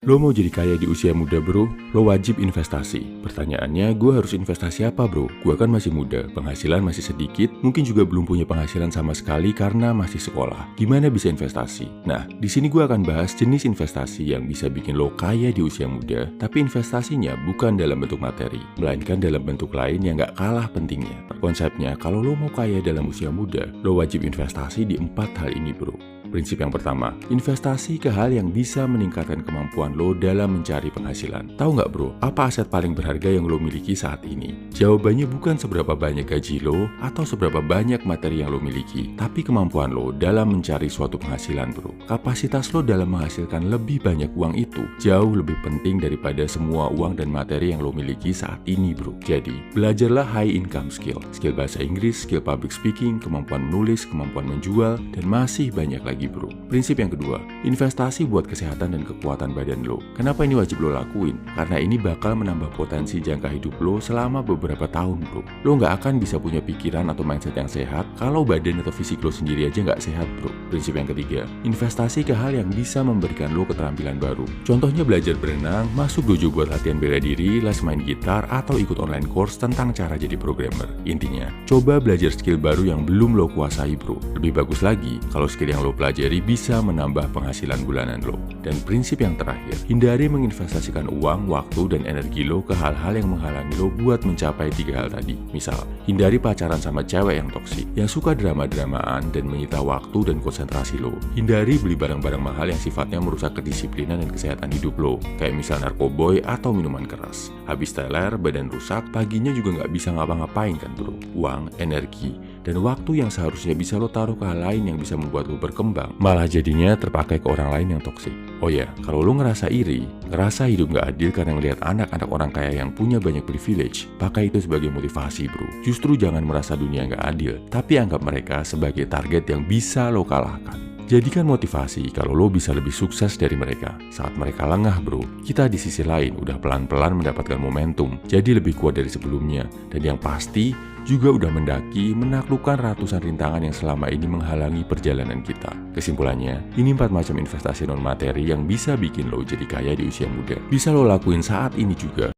Lo mau jadi kaya di usia muda bro? Lo wajib investasi. Pertanyaannya, gue harus investasi apa bro? Gue kan masih muda, penghasilan masih sedikit, mungkin juga belum punya penghasilan sama sekali karena masih sekolah. Gimana bisa investasi? Nah, di sini gue akan bahas jenis investasi yang bisa bikin lo kaya di usia muda, tapi investasinya bukan dalam bentuk materi, melainkan dalam bentuk lain yang gak kalah pentingnya. Konsepnya, kalau lo mau kaya dalam usia muda, lo wajib investasi di 4 hal ini bro. Prinsip yang pertama, investasi ke hal yang bisa meningkatkan kemampuan lo dalam mencari penghasilan. Tahu nggak bro, apa aset paling berharga yang lo miliki saat ini? Jawabannya bukan seberapa banyak gaji lo atau seberapa banyak materi yang lo miliki, tapi kemampuan lo dalam mencari suatu penghasilan bro. Kapasitas lo dalam menghasilkan lebih banyak uang itu jauh lebih penting daripada semua uang dan materi yang lo miliki saat ini bro. Jadi, belajarlah high income skill bahasa Inggris, skill public speaking, kemampuan menulis, kemampuan menjual, dan masih banyak lagi bro. Prinsip yang kedua, investasi buat kesehatan dan kekuatan badan lo. Kenapa ini wajib lo lakuin? Karena ini bakal menambah potensi jangka hidup lo selama beberapa tahun bro. Lo nggak akan bisa punya pikiran atau mindset yang sehat kalau badan atau fisik lo sendiri aja nggak sehat bro. Prinsip yang ketiga, investasi ke hal yang bisa memberikan lo keterampilan baru. Contohnya belajar berenang, masuk dojo buat latihan bela diri, les main gitar, atau ikut online course tentang cara jadi programmer. Intinya, coba belajar skill baru yang belum lo kuasai bro. Lebih bagus lagi, kalau skill yang lo pelajari bisa menambah penghasilan bulanan lo. Dan prinsip yang terakhir, hindari menginvestasikan uang, waktu, dan energi lo ke hal-hal yang menghalangi lo buat mencapai 3 hal tadi. Misal, hindari pacaran sama cewek yang toksik, yang suka drama-dramaan dan menyita waktu dan konsentrasi lo. Hindari beli barang-barang mahal yang sifatnya merusak kedisiplinan dan kesehatan hidup lo, kayak misal narkoboy atau minuman keras. Habis teler, badan rusak, paginya juga nggak bisa ngapa-ngapain kan bro. Uang, energi, dan waktu yang seharusnya bisa lo taruh ke hal lain yang bisa membuat lo berkembang, malah jadinya terpakai ke orang lain yang toksik. Oh ya, kalau lo ngerasa iri, ngerasa hidup nggak adil karena ngelihat anak-anak orang kaya yang punya banyak privilege, pakai itu sebagai motivasi bro. Justru jangan merasa dunia nggak adil, tapi anggap mereka sebagai target yang bisa lo kalahkan. Jadikan motivasi kalau lo bisa lebih sukses dari mereka. Saat mereka lengah bro, kita di sisi lain udah pelan-pelan mendapatkan momentum, jadi lebih kuat dari sebelumnya. Dan yang pasti, juga udah mendaki, menaklukkan ratusan rintangan yang selama ini menghalangi perjalanan kita. Kesimpulannya, ini 4 macam investasi non-materi yang bisa bikin lo jadi kaya di usia muda. Bisa lo lakuin saat ini juga.